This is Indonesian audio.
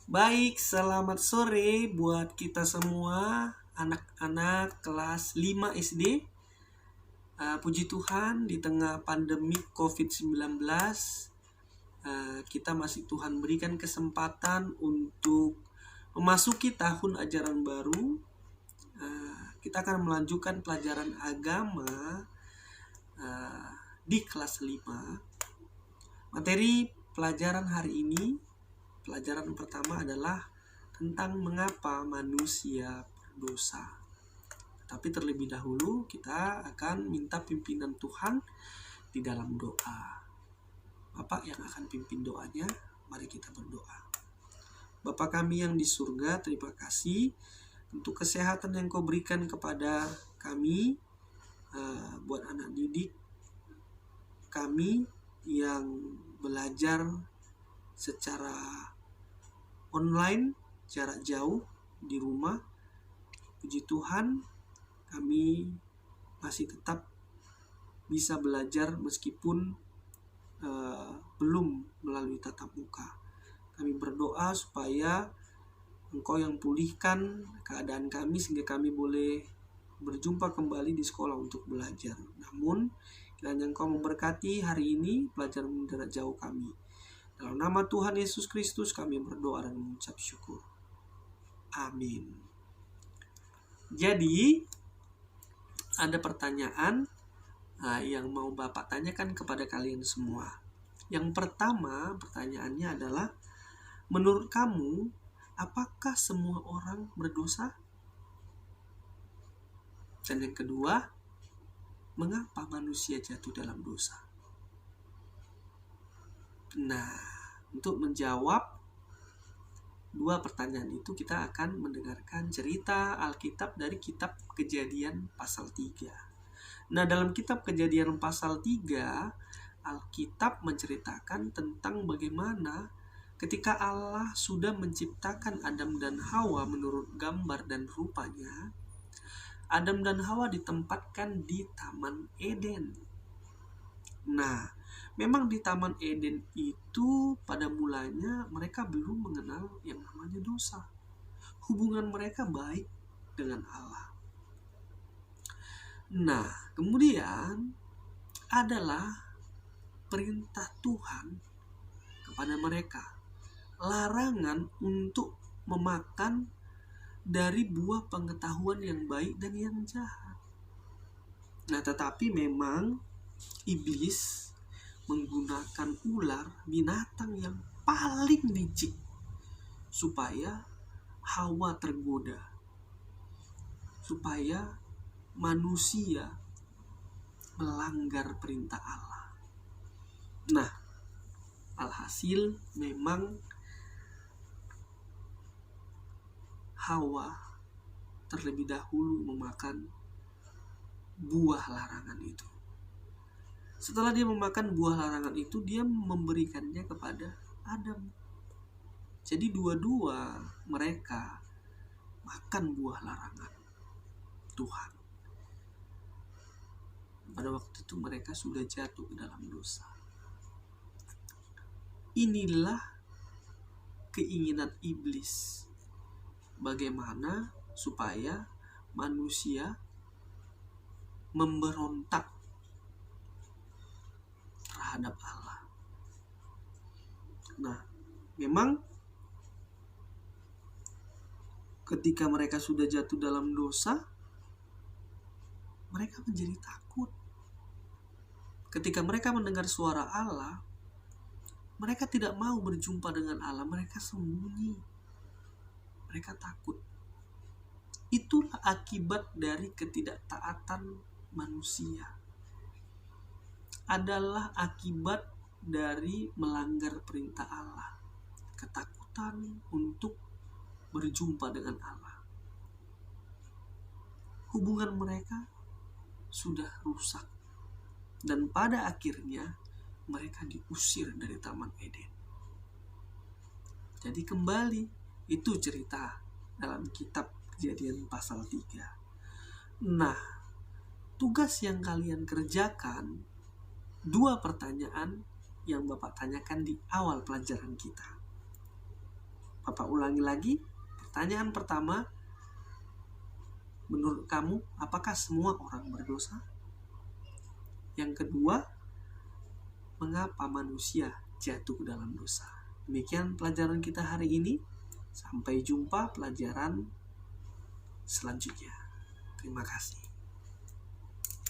Baik, selamat sore buat kita semua anak-anak kelas 5 SD. Puji Tuhan di tengah pandemi COVID-19 kita masih Tuhan berikan kesempatan untuk memasuki tahun ajaran baru. Kita akan melanjutkan pelajaran agama di kelas 5. Materi pelajaran hari ini, pelajaran pertama adalah tentang mengapa manusia berdosa. Tapi terlebih dahulu kita akan minta pimpinan Tuhan di dalam doa. Bapak yang akan pimpin doanya, mari kita berdoa. Bapa kami yang di surga, terima kasih untuk kesehatan yang Kau berikan kepada kami, buat anak didik kami yang belajar secara online, jarak jauh di rumah. Puji Tuhan, kami masih tetap bisa belajar meskipun belum melalui tatap muka. Kami berdoa supaya Engkau yang pulihkan keadaan kami sehingga kami boleh berjumpa kembali di sekolah untuk belajar. Namun, kiranya Engkau memberkati hari ini pelajaran jarak jauh kami. Dalam nama Tuhan Yesus Kristus kami berdoa dan mengucap syukur. Amin. Jadi, ada pertanyaan yang mau Bapak tanyakan kepada kalian semua. Yang pertama, pertanyaannya adalah, menurut kamu, apakah semua orang berdosa? Dan yang kedua, mengapa manusia jatuh dalam dosa? Nah, untuk menjawab dua pertanyaan itu kita akan mendengarkan cerita Alkitab dari kitab Kejadian pasal 3. Nah, dalam kitab Kejadian pasal 3, Alkitab menceritakan tentang bagaimana ketika Allah sudah menciptakan Adam dan Hawa menurut gambar dan rupanya, Adam dan Hawa ditempatkan di Taman Eden. Nah, memang di Taman Eden itu pada mulanya mereka belum mengenal yang namanya dosa. Hubungan mereka baik dengan Allah. Nah, kemudian adalah perintah Tuhan kepada mereka, larangan untuk memakan dari buah pengetahuan yang baik dan yang jahat. Nah, tetapi memang iblis menggunakan ular, binatang yang paling licik, supaya Hawa tergoda, supaya manusia melanggar perintah Allah. Nah, alhasil memang Hawa terlebih dahulu memakan buah larangan itu. Setelah dia memakan buah larangan itu, dia memberikannya kepada Adam. Jadi dua-dua mereka makan buah larangan Tuhan. Pada waktu itu mereka sudah jatuh ke dalam dosa. Inilah keinginan iblis. Bagaimana supaya manusia memberontak terhadap Allah. Nah, memang ketika mereka sudah jatuh dalam dosa, mereka menjadi takut. Ketika mereka mendengar suara Allah, mereka tidak mau berjumpa dengan Allah. Mereka sembunyi. Mereka takut. Itulah akibat dari ketidaktaatan manusia. Adalah akibat dari melanggar perintah Allah. Ketakutan untuk berjumpa dengan Allah. Hubungan mereka sudah rusak. Dan pada akhirnya mereka diusir dari Taman Eden. Jadi kembali, itu cerita dalam kitab Kejadian pasal 3. Nah, tugas yang kalian kerjakan, dua pertanyaan yang Bapak tanyakan di awal pelajaran kita. Bapak ulangi lagi. Pertanyaan pertama, menurut kamu apakah semua orang berdosa? Yang kedua, mengapa manusia jatuh ke dalam dosa? Demikian pelajaran kita hari ini. Sampai jumpa pelajaran selanjutnya. Terima kasih.